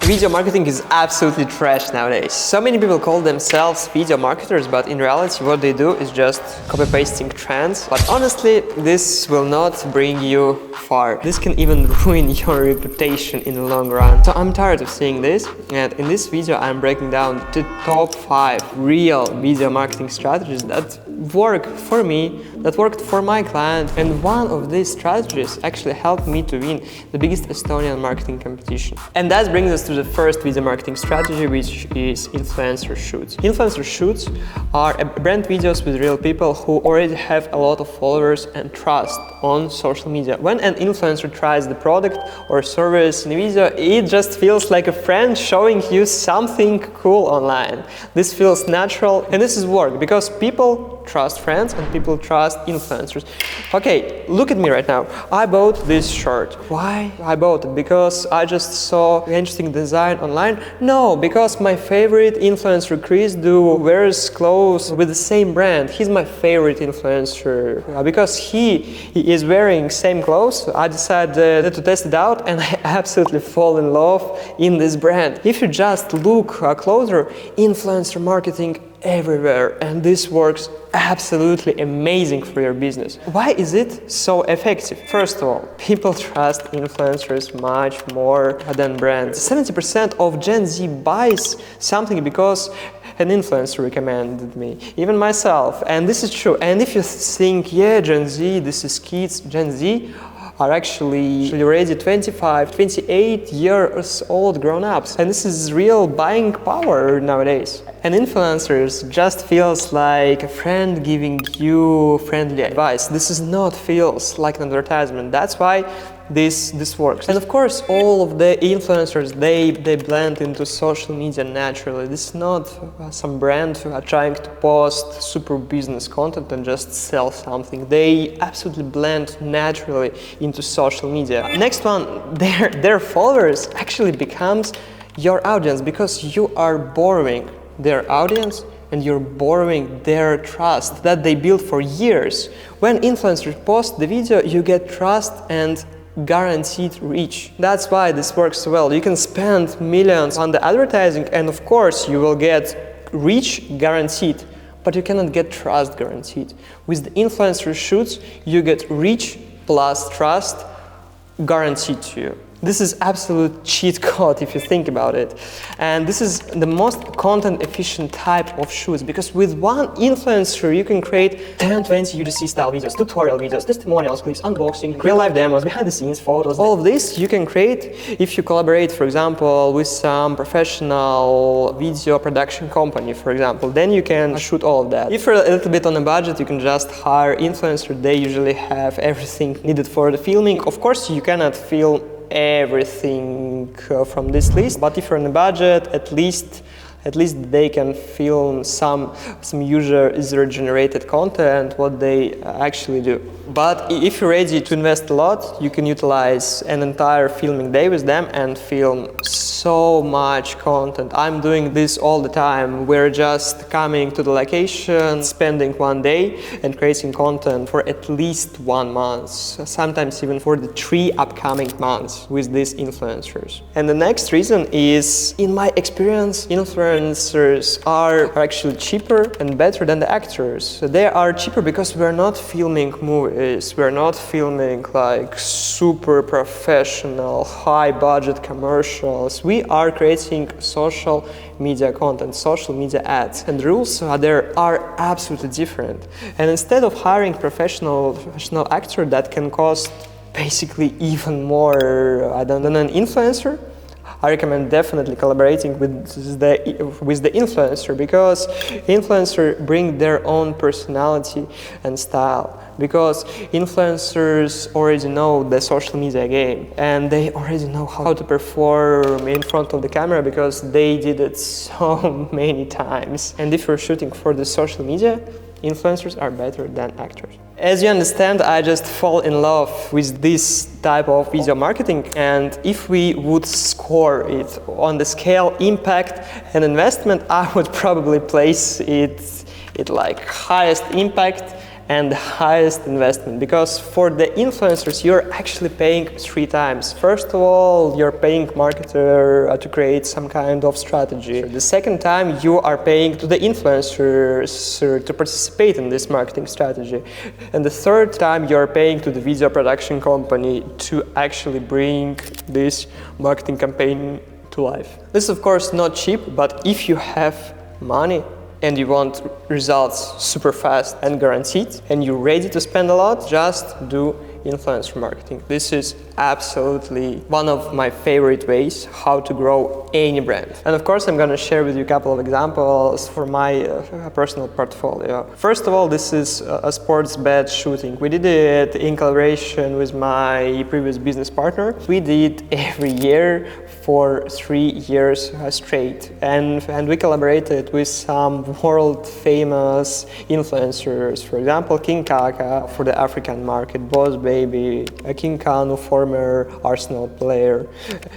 Video marketing is absolutely trash nowadays. So many people call themselves video marketers, but in reality what they do is just copy-pasting trends. But honestly, this will not bring you far. This can even ruin your reputation in the long run. So I'm tired of seeing this, and in this video I'm breaking down the top 5 real video marketing strategies that work for me, that worked for my client, and one of these strategies actually helped me to win the biggest Estonian marketing competition. And that brings us to the first video marketing strategy, which is influencer shoots. Influencer shoots are brand videos with real people who already have a lot of followers and trust on social media. When an influencer tries the product or service in a video, it just feels like a friend showing you something cool online. This feels natural, and this is work because people trust friends and people trust influencers. Okay, look at me right now. I bought this shirt. Why I bought it? Because I just saw interesting design online? No, because my favorite influencer Chris Do wears clothes with the same brand. He's my favorite influencer. Because he is wearing same clothes, I decided to test it out, and I absolutely fall in love in this brand. If you just look closer, influencer marketing everywhere, and this works absolutely amazing for your business. Why is it so effective? First of all, people trust influencers much more than brands. 70% of Gen Z buys something because an influencer recommended me, even myself, and this is true. And if you think, yeah, Gen Z, this is kids, Gen Z are actually already 25, 28 years old grown-ups. And this is real buying power nowadays. And influencers just feels like a friend giving you friendly advice. This is not feels like an advertisement. That's why this works. And of course, all of the influencers, they blend into social media naturally. This is not some brand who are trying to post super business content and just sell something. They absolutely blend naturally into social media. Next one, their followers actually becomes your audience because you are borrowing their audience and you're borrowing their trust that they built for years. When influencers post the video, you get trust and guaranteed reach. That's why this works so well. You can spend millions on the advertising, and of course you will get reach guaranteed, but you cannot get trust guaranteed. With the influencer shoots, you get reach plus trust guaranteed to you. This is absolute cheat code if you think about it. And this is the most content efficient type of shoots, because with one influencer you can create 10-20 UGC style videos, tutorial videos, testimonials, clips, unboxing, real life demos, behind the scenes photos. All of this you can create if you collaborate, for example, with some professional video production company, for example. Then you can shoot all of that. If you're a little bit on a budget, you can just hire influencers. They usually have everything needed for the filming. Of course, you cannot film everything from this list, but if you're on a budget, at least they can film some user-generated content, what they actually do. But if you're ready to invest a lot, you can utilize an entire filming day with them and film so much content. I'm doing this all the time. We're just coming to the location, spending one day and creating content for at least 1 month, sometimes even for the 3 upcoming months with these influencers. And the next reason is, in my experience, influencers are actually cheaper and better than the actors. They are cheaper because we're not filming movies, we're not filming like super professional, high budget commercials. We are creating social media content, social media ads, and the rules there are absolutely different. And instead of hiring professional actor that can cost basically even more than an influencer, I recommend definitely collaborating with the influencer, because influencers bring their own personality and style. Because influencers already know the social media game, and they already know how to perform in front of the camera because they did it so many times. And if you're shooting for the social media, influencers are better than actors. As you understand, I just fall in love with this type of video marketing, and if we would score it on the scale impact and investment, I would probably place it like highest impact and the highest investment, because for the influencers you're actually paying 3 times. First of all, you're paying marketer to create some kind of strategy. The second time you are paying to the influencers to participate in this marketing strategy. And the third time you're paying to the video production company to actually bring this marketing campaign to life. This is of course not cheap, but if you have money and you want results super fast and guaranteed, and you're ready to spend a lot, just do influencer marketing. This is absolutely one of my favorite ways how to grow any brand. And of course, I'm gonna share with you a couple of examples for my personal portfolio. First of all, this is a sports bet shooting. We did it in collaboration with my previous business partner. We did every year for 3 years straight. And we collaborated with some world famous influencers. For example, King Kaka for the African market, Boss Baby, King Kanu, former Arsenal player,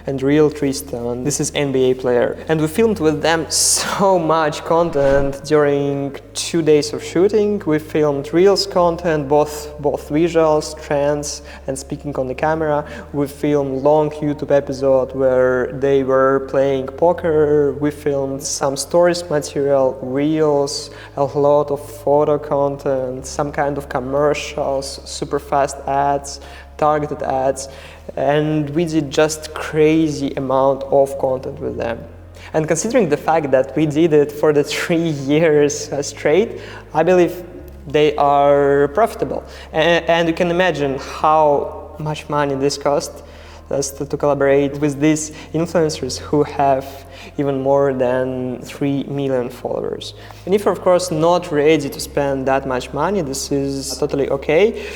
and Real Tristan, this is NBA player. And we filmed with them so much content during 2 days of shooting. We filmed Reels content, both visuals, trends, and speaking on the camera. We filmed long YouTube episode where they were playing poker. We filmed some stories material, reels, a lot of photo content, some kind of commercials, super fast ads, targeted ads, and we did just crazy amount of content with them. And considering the fact that we did it for the 3 years straight, I believe they are profitable. And you can imagine how much money this cost us to collaborate with these influencers who have even more than 3 million followers. And if you're of course not ready to spend that much money, this is totally okay.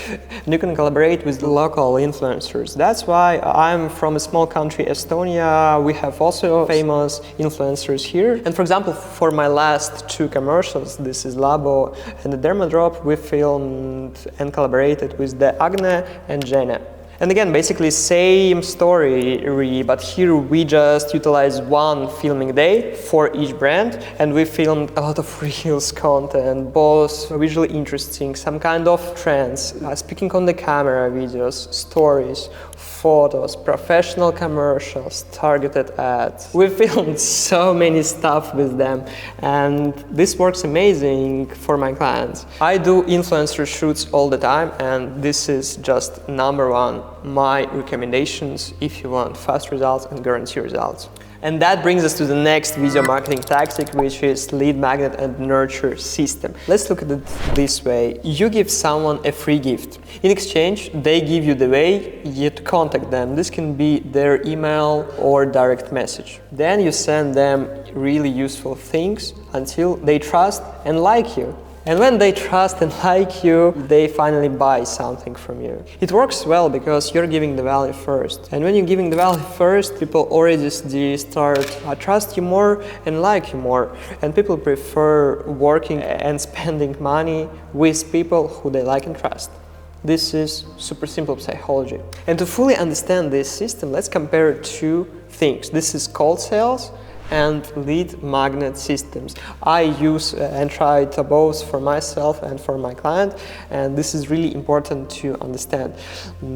And you can collaborate with the local influencers. That's why I'm from a small country, Estonia. We have also famous influencers here. And for example, for my last 2 commercials, this is Labo and the Dermadrop, we filmed and collaborated with the Agne and Jenna. And again, basically same story, but here we just utilize 1 filming day for each brand, and we filmed a lot of Reels content, both visually interesting, some kind of trends, speaking on the camera videos, stories, photos, professional commercials, targeted ads. We filmed so many stuff with them, and this works amazing for my clients. I do influencer shoots all the time, and this is just #1 my recommendations if you want fast results and guarantee results. And that brings us to the next video marketing tactic, which is lead magnet and nurture system. Let's look at it this way. You give someone a free gift. In exchange, they give you the way you to contact them. This can be their email or direct message. Then you send them really useful things until they trust and like you. And when they trust and like you, they finally buy something from you. It works well because you're giving the value first. And when you're giving the value first, people already start trust you more and like you more. And people prefer working and spending money with people who they like and trust. This is super simple psychology. And to fully understand this system, let's compare 2 things. This is cold sales and lead magnet systems. I use and tried both for myself and for my client, and this is really important to understand.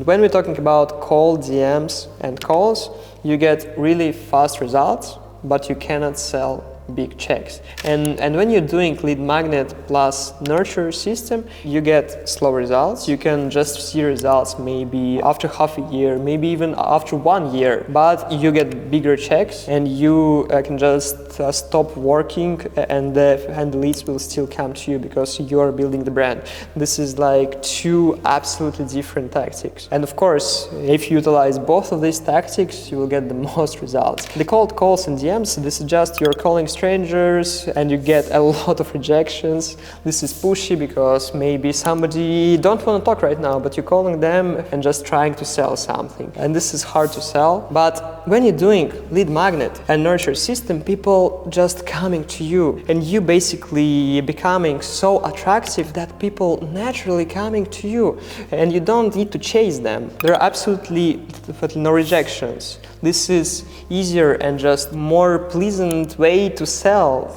When we're talking about cold DMs and calls, you get really fast results, but you cannot sell big checks. And when you're doing lead magnet plus nurture system, you get slow results. You can just see results maybe after half a year, maybe even after 1 year, but you get bigger checks and you can just stop working and the leads will still come to you because you are building the brand. This is like 2 absolutely different tactics. And of course, if you utilize both of these tactics, you will get the most results. The cold calls and DMs, this is just you're calling strangers and you get a lot of rejections. This is pushy because maybe somebody don't want to talk right now, but you're calling them and just trying to sell something. And this is hard to sell. But when you're doing lead magnet and nurture system, people just coming to you and you basically becoming so attractive that people naturally coming to you and you don't need to chase them. There are absolutely no rejections. This is easier and just more pleasant way to sell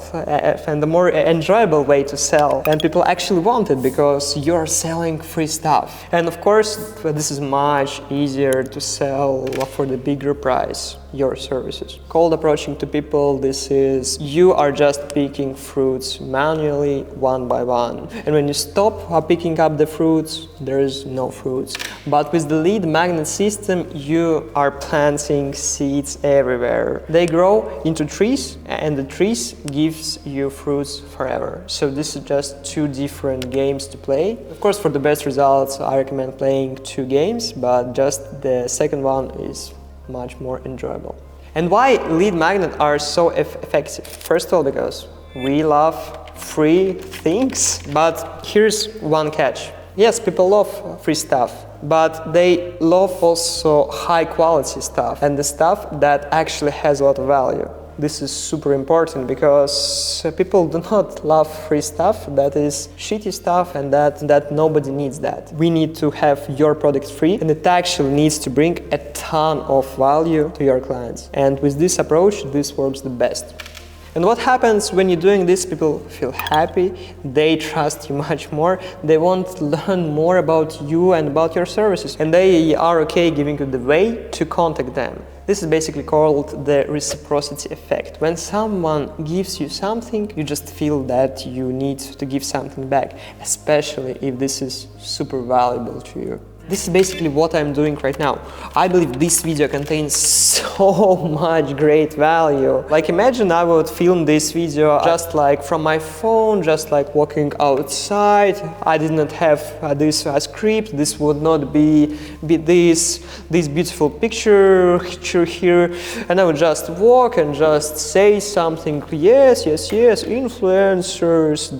and a more enjoyable way to sell. And people actually want it because you're selling free stuff. And of course, this is much easier to sell for the bigger price your services. Cold approaching to people, this is you are just picking fruits manually one by one. And when you stop picking up the fruits, there is no fruits. But with the lead magnet system, you are planting seeds everywhere. They grow into trees, and the trees gives you fruits forever. So this is just two different games to play. Of course, for the best results, I recommend playing two games, but just the second one is much more enjoyable. And why lead magnets are so effective? First of all, because we love free things, but here's one catch. Yes, people love free stuff, but they love also high quality stuff and the stuff that actually has a lot of value. This is super important because people do not love free stuff that is shitty stuff and that nobody needs that. We need to have your product free, and it actually needs to bring a ton of value to your clients. And with this approach, this works the best. And what happens when you're doing this? People feel happy, they trust you much more, they want to learn more about you and about your services, and they are okay giving you the way to contact them. This is basically called the reciprocity effect. When someone gives you something, you just feel that you need to give something back, especially if this is super valuable to you. This is basically what I'm doing right now. I believe this video contains so much great value. Like, imagine I would film this video just like from my phone, just like walking outside. I did not have this script. This would not be this beautiful picture here. And I would just walk and just say something. Yes, influencers,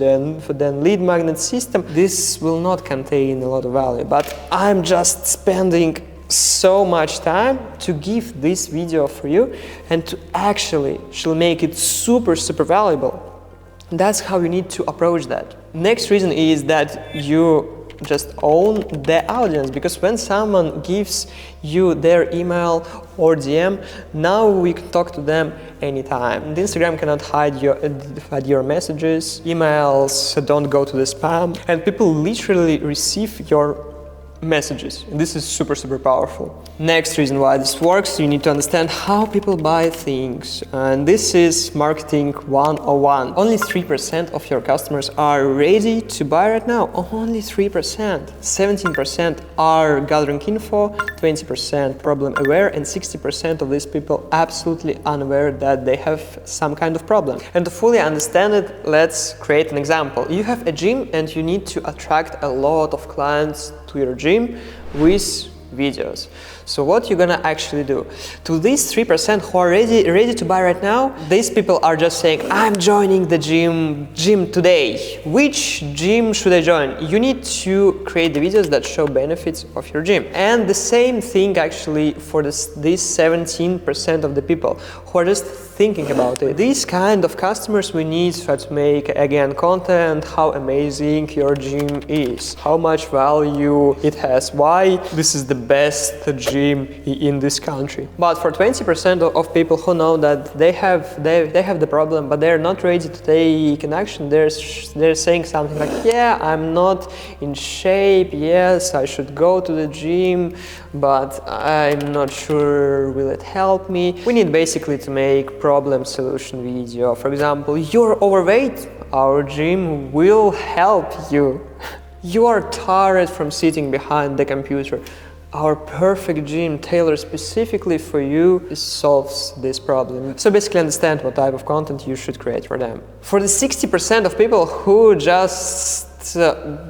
then lead magnet system. This will not contain a lot of value, but I'm just spending so much time to give this video for you and to actually make it super valuable. That's how you need to approach that. Next reason is that you just own the audience, because when someone gives you their email or DM, now we can talk to them anytime. The Instagram cannot hide your messages, emails don't go to the spam, and people literally receive your messages. And this is super powerful. Next reason why this works, you need to understand how people buy things. And this is marketing 101. Only 3% of your customers are ready to buy right now. Only 3%. 17% are gathering info, 20% problem aware, and 60% of these people absolutely unaware that they have some kind of problem. And to fully understand it, let's create an example. You have a gym and you need to attract a lot of clients to your gym with videos. So what you're gonna actually do? To these 3% who are ready to buy right now, these people are just saying, I'm joining the gym today. Which gym should I join? You need to create the videos that show benefits of your gym. And the same thing actually for this 17% of the people who are just thinking about it. These kind of customers we need to make, again, content, how amazing your gym is, how much value it has, why this is the best gym in this country. But for 20% of people who know that they have the problem, but they're not ready to take an action, they're saying something like, yeah, I'm not in shape, yes, I should go to the gym, but I'm not sure will it help me. We need basically to make problem solution video. For example, you're overweight, our gym will help you. You are tired from sitting behind the computer. Our perfect gym tailored specifically for you solves this problem. So basically understand what type of content you should create for them. For the 60% of people who just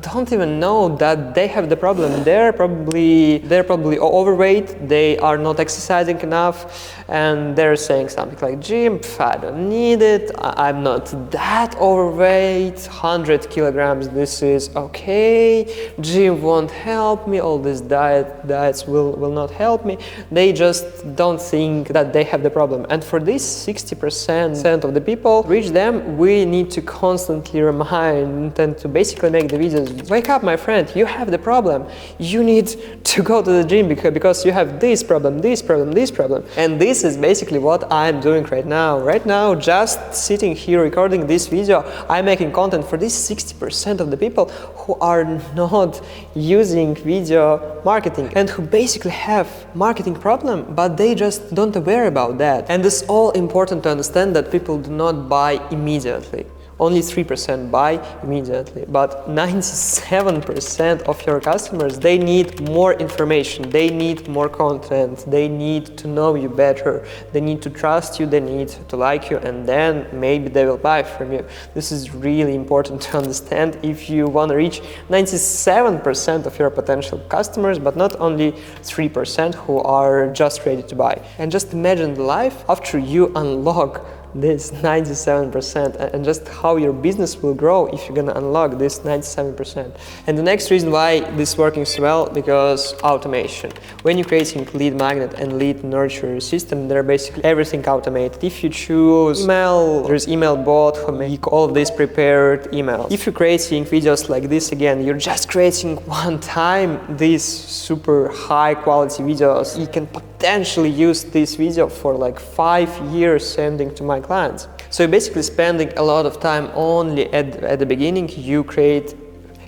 don't even know that they have the problem, they're probably overweight, they are not exercising enough, and they're saying something like, gym, I don't need it, I'm not that overweight, 100 kilograms, this is okay, gym won't help me, all these diets will not help me. They just don't think that they have the problem. And for this 60% of the people, reach them, we need to constantly remind and to basically basically make the videos, wake up my friend, you have the problem, you need to go to the gym because you have this problem, this problem, this problem. And this is basically what I'm doing right now. Right now, just sitting here recording this video, I'm making content for this 60% of the people who are not using video marketing and who basically have marketing problem, but they just don't aware about that. And it's all important to understand that people do not buy immediately. Only 3% buy immediately, but 97% of your customers, they need more information, they need more content, they need to know you better, they need to trust you, they need to like you, and then maybe they will buy from you. This is really important to understand if you want to reach 97% of your potential customers, but not only 3% who are just ready to buy. And just imagine the life after you unlock this 97% and just how your business will grow if you're gonna unlock this 97%. And the next reason why this working so well, because automation. When you're creating lead magnet and lead nurture system, they're basically everything automated. If you choose email, there's email bot who make all of these prepared emails. If you're creating videos like this, again, you're just creating one time these super high quality videos. You can potentially use this video for like 5 years sending to my clients. So you're basically spending a lot of time only at the beginning. You create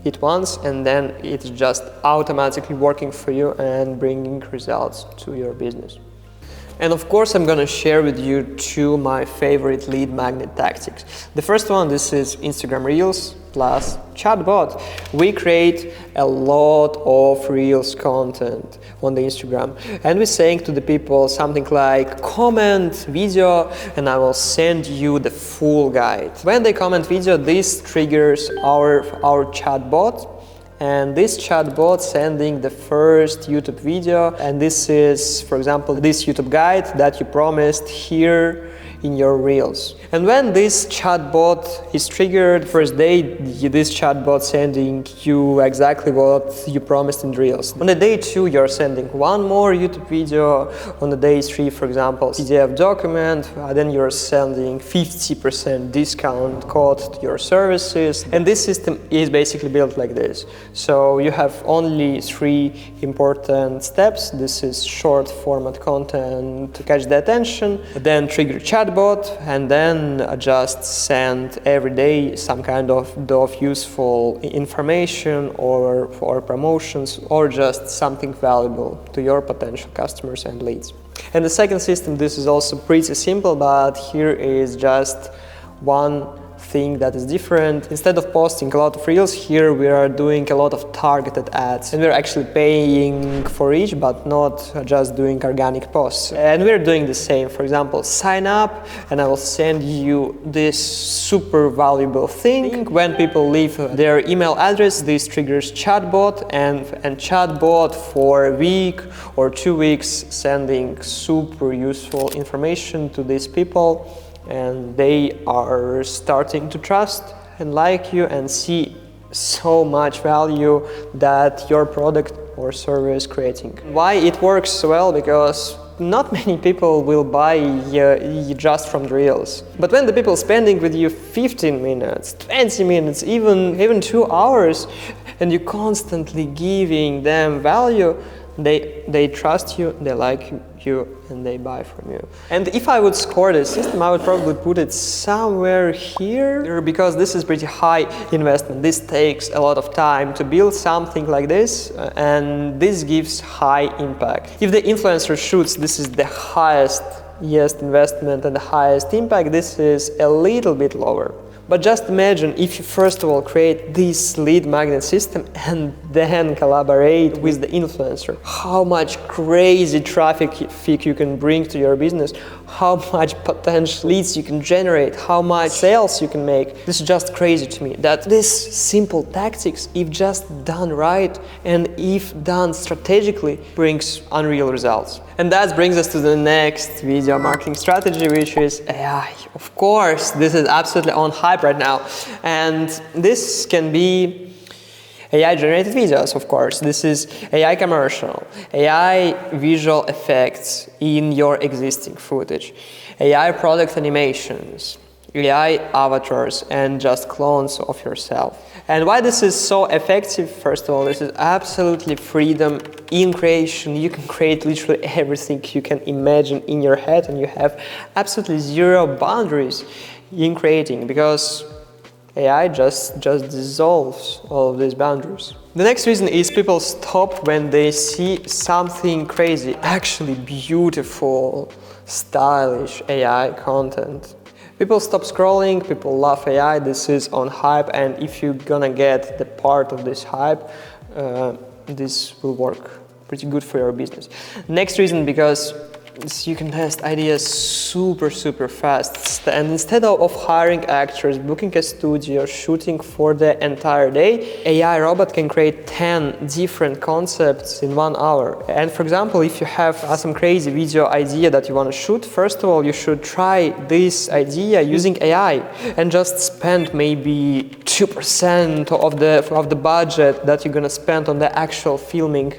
it once and then it's just automatically working for you and bringing results to your business. And of course, I'm gonna share with you two my favorite lead magnet tactics. The first one, this is Instagram Reels plus chatbot. We create a lot of Reels content on the Instagram, and we're saying to the people something like, comment video and I will send you the full guide. When they comment video, this triggers our chatbot. And this chatbot sending the first YouTube video, and this is, for example, this YouTube guide that you promised here in your Reels. And when this chatbot is triggered, first day, this chatbot sending you exactly what you promised in Reels. On the day 2, you're sending one more YouTube video. On the day 3, for example, PDF document, then you're sending 50% discount code to your services. And this system is basically built like this. So you have only 3 important steps. This is short format content to catch the attention, then trigger chatbot, and then just send every day some kind of useful information or promotions or just something valuable to your potential customers and leads. And the second system, this is also pretty simple, but here is just one thing that is different. Instead of posting a lot of Reels, here we are doing a lot of targeted ads, and we're actually paying for each, but not just doing organic posts. And we're doing the same. For example, sign up and I will send you this super valuable thing. When people leave their email address, this triggers chatbot, and chatbot for a week or 2 weeks sending super useful information to these people. And they are starting to trust and like you and see so much value that your product or service is creating. Why it works so well? Because not many people will buy just from the Reels. But when the people spending with you 15 minutes, 20 minutes, even 2 hours, and you're constantly giving them value, they trust you, they like you, and they buy from you. And if I would score this system, I would probably put it somewhere here, because this is pretty high investment. This takes a lot of time to build something like this, and this gives high impact. If the influencer shoots, this is the highest investment and the highest impact. This is a little bit lower. But just imagine if you first of all create this lead magnet system and then collaborate with the influencer. How much crazy traffic you can bring to your business, how much potential leads you can generate, how much sales you can make. This is just crazy to me, that this simple tactics, if just done right and if done strategically, brings unreal results. And that brings us to the next video marketing strategy, which is AI. Of course, this is absolutely on hype right now. And this can be AI generated videos, of course. This is AI commercial, AI visual effects in your existing footage, AI product animations, AI avatars and just clones of yourself. And why this is so effective? First of all, this is absolutely freedom in creation. You can create literally everything you can imagine in your head, and you have absolutely zero boundaries in creating, because AI just dissolves all of these boundaries. The next reason is people stop when they see something crazy, actually beautiful, stylish AI content. People stop scrolling, people love AI, this is on hype, and if you're gonna get the part of this hype, this will work pretty good for your business. Next reason, because you can test ideas super fast, and instead of hiring actors, booking a studio, shooting for the entire day, AI robot can create 10 different concepts in 1 hour. And for example, if you have some crazy video idea that you want to shoot, first of all you should try this idea using AI and just spend maybe 2% of the budget that you're gonna spend on the actual filming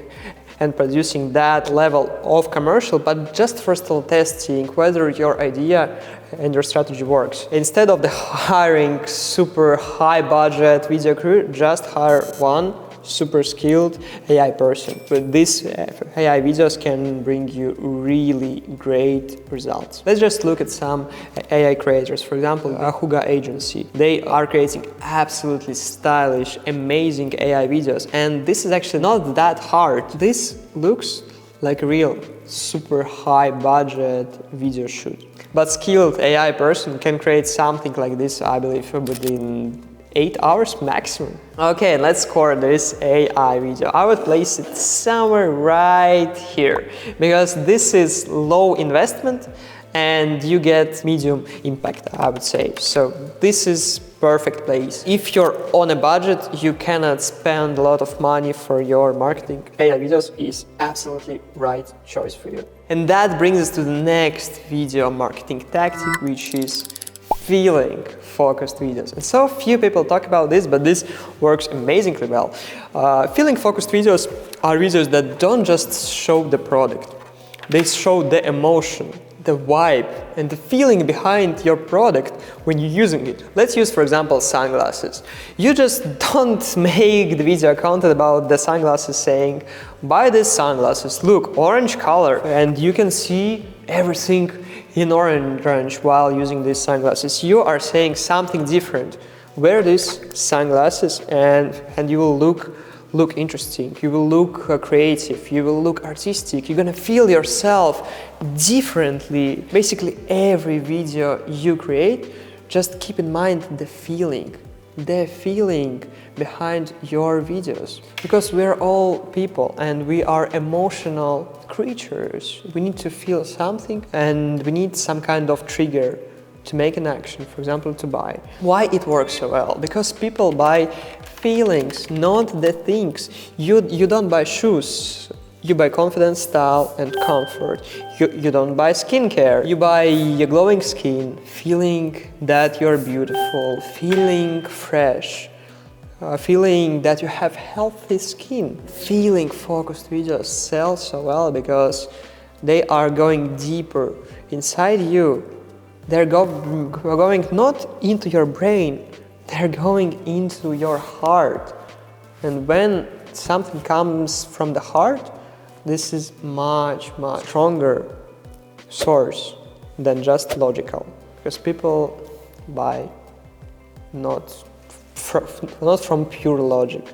and producing that level of commercial, but just first of all testing whether your idea and your strategy works. Instead of hiring super high budget video crew, just hire one super skilled AI person. But these AI videos can bring you really great results. Let's just look at some AI creators. For example, Ahuga Agency. They are creating absolutely stylish, amazing AI videos, and this is actually not that hard. This looks like a real super high budget video shoot. But skilled AI person can create something like this, I believe, within 8 hours maximum. Okay, let's score this AI video. I would place it somewhere right here, because this is low investment and you get medium impact, I would say. So this is perfect place. If you're on a budget, you cannot spend a lot of money for your marketing. AI videos is absolutely right choice for you. And that brings us to the next video marketing tactic, which is feeling-focused videos. And so few people talk about this, but this works amazingly well. Feeling-focused videos are videos that don't just show the product. They show the emotion, the vibe, and the feeling behind your product when you're using it. Let's use, for example, sunglasses. You just don't make the video content about the sunglasses saying, buy these sunglasses, look, orange color, and you can see everything in orange while using these sunglasses. You are saying something different. Wear these sunglasses and you will look interesting, you will look creative, you will look artistic, you're gonna feel yourself differently. Basically every video you create, just keep in mind the feeling behind your videos. Because we're all people and we are emotional creatures. We need to feel something and we need some kind of trigger to make an action, for example, to buy. Why it works so well? Because people buy feelings, not the things. You don't buy shoes. You buy confidence, style, and comfort. You don't buy skincare. You buy a glowing skin, feeling that you're beautiful, feeling fresh, feeling that you have healthy skin. Feeling-focused videos sell so well because they are going deeper inside you. They're going not into your brain, they're going into your heart. And when something comes from the heart, this is much stronger source than just logical. Because people buy not from pure logic,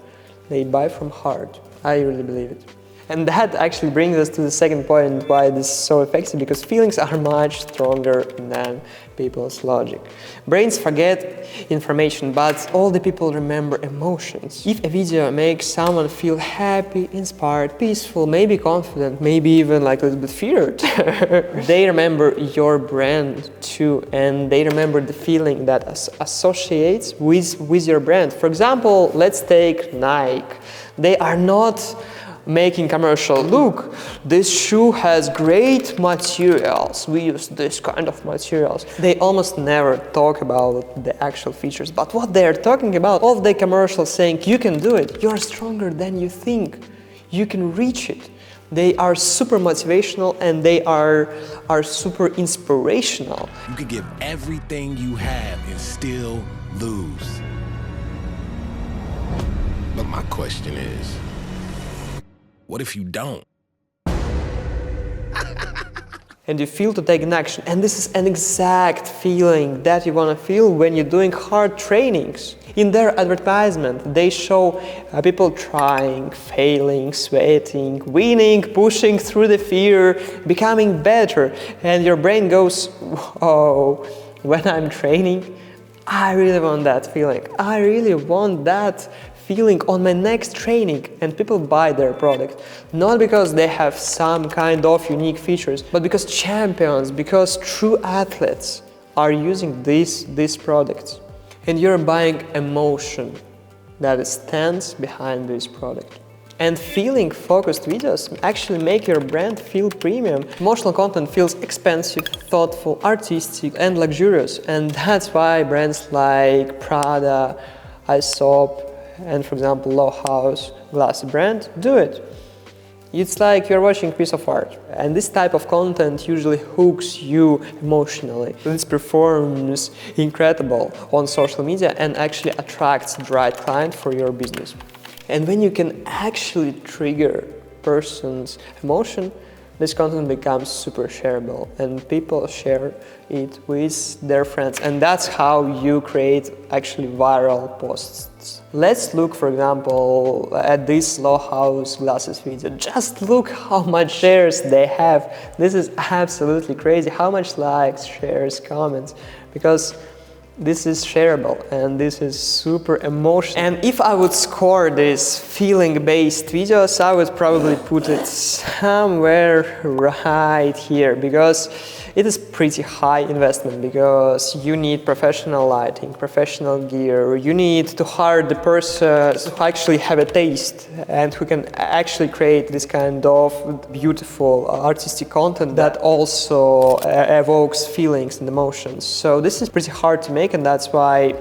they buy from heart. I really believe it. And that actually brings us to the second point why this is so effective, because feelings are much stronger than people's logic. Brains forget information, but all the people remember emotions. If a video makes someone feel happy, inspired, peaceful, maybe confident, maybe even like a little bit feared, they remember your brand too, and they remember the feeling that associates with your brand. For example, let's take Nike. They are not making commercial. Look, this shoe has great materials. We use this kind of materials. They almost never talk about the actual features, but what they're talking about, all the commercials saying, you can do it, you're stronger than you think, you can reach it. They are super motivational and they are super inspirational. You could give everything you have and still lose. But my question is, what if you don't? And you feel to take an action. And this is an exact feeling that you want to feel when you're doing hard trainings. In their advertisement, they show people trying, failing, sweating, winning, pushing through the fear, becoming better. And your brain goes, whoa, when I'm training, I really want that feeling. I really want that feeling on my next training, and people buy their product not because they have some kind of unique features, but because champions, because true athletes are using these products. And you're buying emotion that stands behind this product. And feeling focused videos actually make your brand feel premium. Emotional content feels expensive, thoughtful, artistic, and luxurious. And that's why brands like Prada, Aesop, and for example Low House glass brand do it. It's like you're watching a piece of art, and this type of content usually hooks you emotionally. This performs incredible on social media and actually attracts the right client for your business. And when you can actually trigger person's emotion, this content becomes super shareable and people share it with their friends. And that's how you create actually viral posts. Let's look, for example, at this Low House glasses video. Just look how much shares they have. This is absolutely crazy. How much likes, shares, comments, because this is shareable and this is super emotional. And if I would score these feeling-based videos, I would probably put it somewhere right here, because it is pretty high investment, because you need professional lighting, professional gear, you need to hire the person who actually have a taste and who can actually create this kind of beautiful artistic content that also evokes feelings and emotions. So this is pretty hard to make, and that's why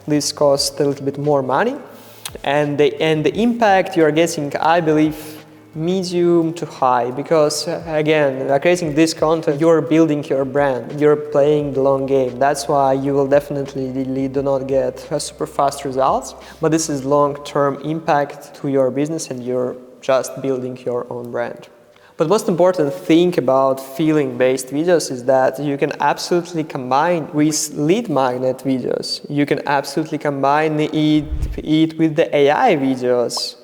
this costs a little bit more money. And the impact you are getting, I believe, medium to high, because again, creating this content, you're building your brand, you're playing the long game. That's why you will definitely do not get super fast results, but this is long-term impact to your business and you're just building your own brand. But most important thing about feeling-based videos is that you can absolutely combine with lead magnet videos. You can absolutely combine it with the AI videos.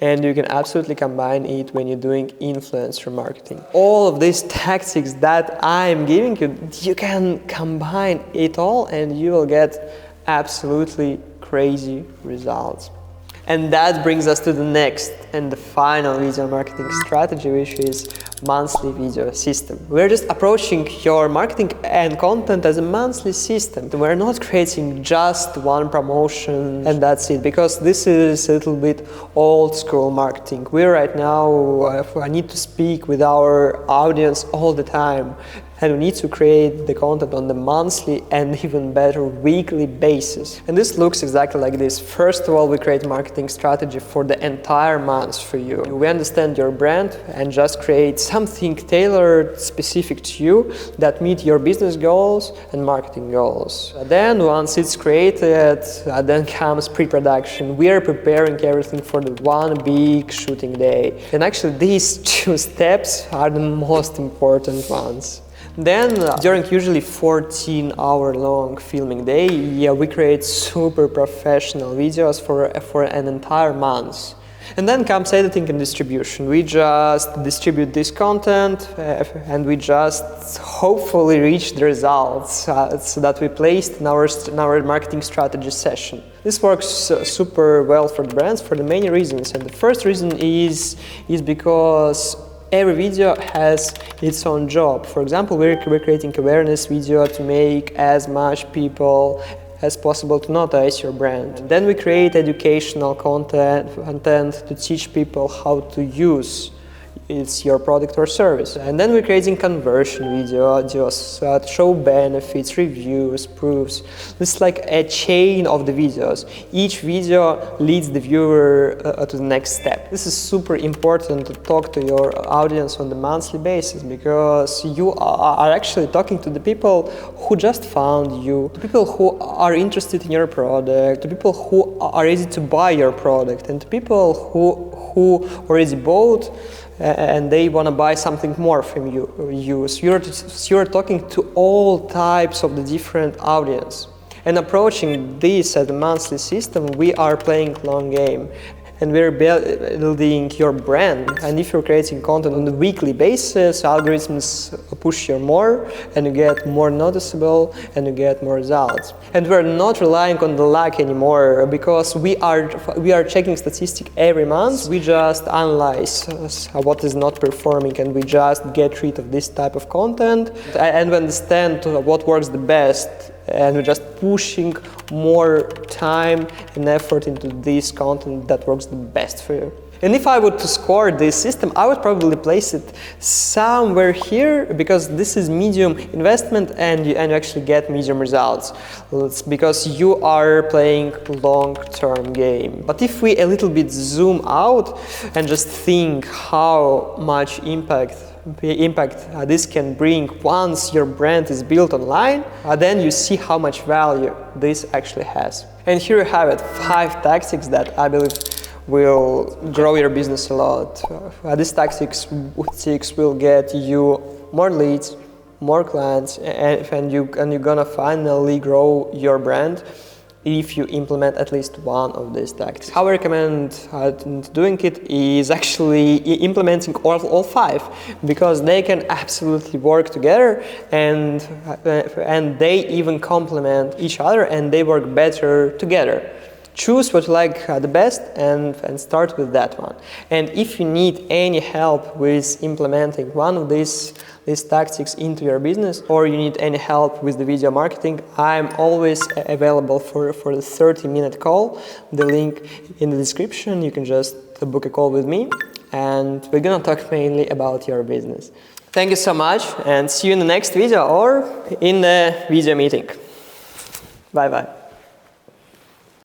And you can absolutely combine it when you're doing influencer marketing. All of these tactics that I'm giving you, you can combine it all and you will get absolutely crazy results. And that brings us to the next and the final video marketing strategy, which is monthly video system. We're just approaching your marketing and content as a monthly system. We're not creating just one promotion and that's it, because this is a little bit old school marketing. We right now need to speak with our audience all the time. And we need to create the content on the monthly and even better weekly basis. And this looks exactly like this. First of all, we create marketing strategy for the entire month for you. We understand your brand and just create something tailored, specific to you, that meet your business goals and marketing goals. Then once it's created, then comes pre-production. We are preparing everything for the one big shooting day. And actually these two steps are the most important ones. Then, during usually 14-hour-long filming day, we create super professional videos for an entire month. And then comes editing and distribution. We just distribute this content and we just hopefully reach the results that we placed in our marketing strategy session. This works super well for the brands for the many reasons. And the first reason is because every video has its own job. For example, we're creating awareness video to make as much people as possible to notice your brand. And then we create educational content to teach people how to use it's your product or service. And then we're creating conversion videos to show benefits, reviews, proofs. This is like a chain of the videos. Each video leads the viewer to the next step. This is super important to talk to your audience on the monthly basis, because you are actually talking to the people who just found you, to people who are interested in your product, to people who are ready to buy your product, and to people who already bought and they want to buy something more from you. So you're talking to all types of the different audience. And approaching this as a monthly system, we are playing long game. And we're building your brand. And if you're creating content on a weekly basis, algorithms push you more, and you get more noticeable, and you get more results. And we're not relying on the luck anymore, because we are checking statistics every month. We just analyze what is not performing, and we just get rid of this type of content, and we understand what works the best. And we're just pushing more time and effort into this content that works the best for you. And if I were to score this system, I would probably place it somewhere here, because this is medium investment and you actually get medium results. It's because you are playing long-term game. But if we a little bit zoom out and just think how much impact this can bring once your brand is built online, then you see how much value this actually has. And here you have it, 5 tactics that I believe will grow your business a lot. These tactics will get you more leads, more clients, and you're gonna finally grow your brand if you implement at least one of these tactics. How I recommend doing it is actually implementing all 5, because they can absolutely work together, and they even complement each other, and they work better together. Choose what you like the best and start with that one. And if you need any help with implementing one of these tactics into your business, or you need any help with the video marketing, I'm always available for the 30-minute call. The link in the description. You can just book a call with me, and we're gonna talk mainly about your business. Thank you so much, and see you in the next video or in the video meeting. Bye-bye.